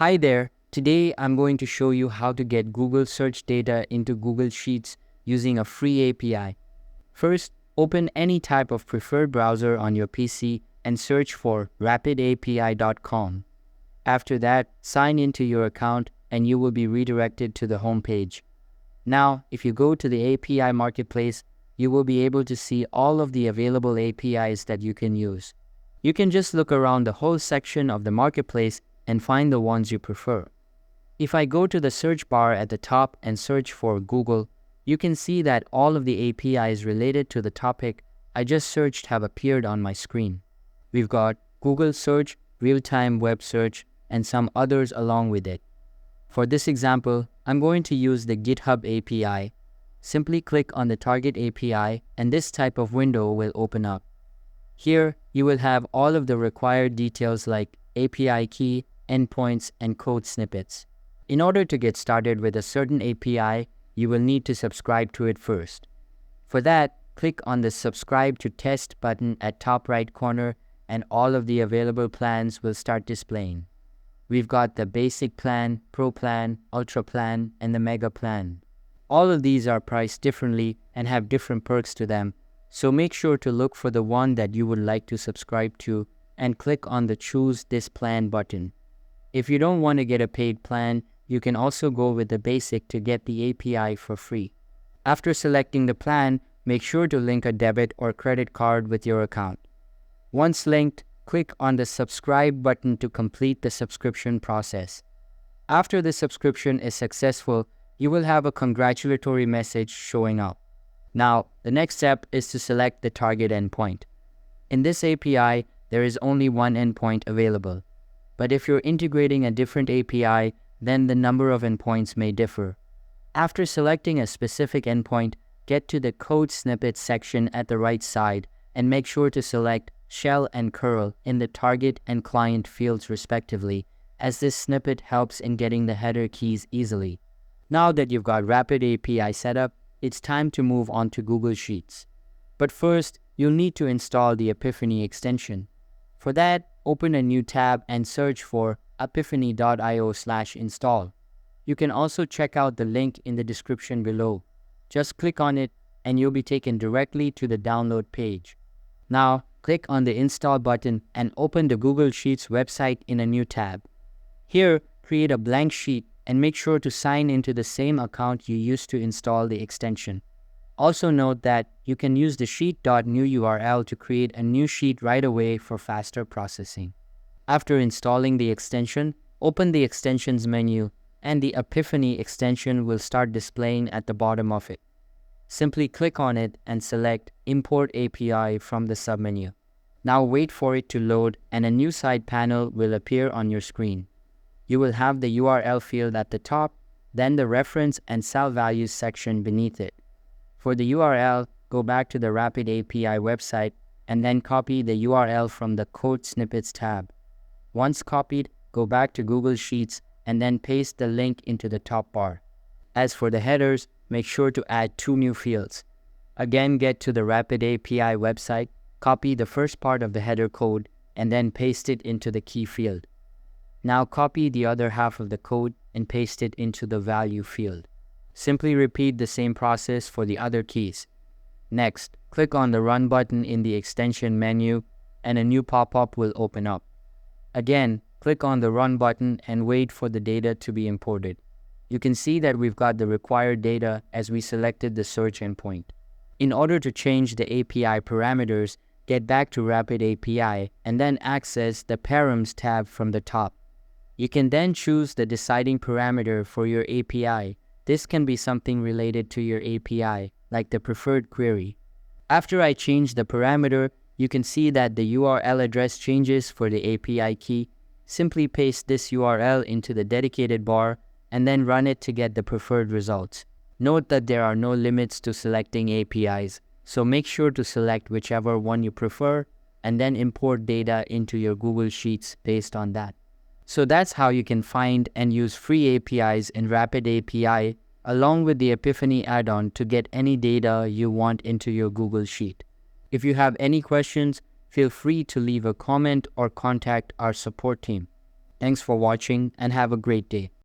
Hi there, today I'm going to show you how to get Google search data into Google Sheets using a free API. First, open any type of preferred browser on your PC and search for rapidapi.com. After that, sign into your account and you will be redirected to the home page. Now, if you go to the API Marketplace, you will be able to see all of the available APIs that you can use. You can just look around the whole section of the Marketplace and find the ones you prefer. If I go to the search bar at the top and search for Google, you can see that all of the APIs related to the topic I just searched have appeared on my screen. We've got Google Search, Real-Time Web Search, and some others along with it. For this example, I'm going to use the GitHub API. Simply click on the target API and this type of window will open up. Here, you will have all of the required details like API key, endpoints, and code snippets. In order to get started with a certain API, you will need to subscribe to it first. For that, click on the Subscribe to Test button at top right corner and all of the available plans will start displaying. We've got the Basic Plan, Pro Plan, Ultra Plan, and the Mega Plan. All of these are priced differently and have different perks to them, so make sure to look for the one that you would like to subscribe to and click on the Choose This Plan button. If you don't want to get a paid plan, you can also go with the basic to get the API for free. After selecting the plan, make sure to link a debit or credit card with your account. Once linked, click on the Subscribe button to complete the subscription process. After the subscription is successful, you will have a congratulatory message showing up. Now, the next step is to select the target endpoint. In this API, there is only one endpoint available. But if you're integrating a different API, then the number of endpoints may differ. After selecting a specific endpoint, get to the Code Snippets section at the right side and make sure to select Shell and Curl in the target and client fields respectively, as this snippet helps in getting the header keys easily. Now that you've got Rapid API set up, it's time to move on to Google Sheets. But first, you'll need to install the Apipheny extension. For that, open a new tab and search for apipheny.io/install. You can also check out the link in the description below. Just click on it and you'll be taken directly to the download page. Now, click on the Install button and open the Google Sheets website in a new tab. Here, create a blank sheet and make sure to sign into the same account you used to install the extension. Also note that you can use the sheet.new URL to create a new sheet right away for faster processing. After installing the extension, open the Extensions menu and the Apipheny extension will start displaying at the bottom of it. Simply click on it and select Import API from the submenu. Now wait for it to load and a new side panel will appear on your screen. You will have the URL field at the top, then the reference and cell values section beneath it. For the URL, go back to the Rapid API website and then copy the URL from the Code Snippets tab. Once copied, go back to Google Sheets and then paste the link into the top bar. As for the headers, make sure to add 2 new fields. Again, get to the Rapid API website, copy the first part of the header code, and then paste it into the key field. Now copy the other half of the code and paste it into the value field. Simply repeat the same process for the other keys. Next, click on the Run button in the extension menu and a new pop-up will open up. Again, click on the Run button and wait for the data to be imported. You can see that we've got the required data as we selected the search endpoint. In order to change the API parameters, get back to Rapid API and then access the Params tab from the top. You can then choose the deciding parameter for your API. This can be something related to your API, like the preferred query. After I change the parameter, you can see that the URL address changes for the API key. Simply paste this URL into the dedicated bar and then run it to get the preferred results. Note that there are no limits to selecting APIs, so make sure to select whichever one you prefer and then import data into your Google Sheets based on that. So that's how you can find and use free APIs in Rapid API along with the Apipheny add-on to get any data you want into your Google Sheet. If you have any questions, feel free to leave a comment or contact our support team. Thanks for watching and have a great day.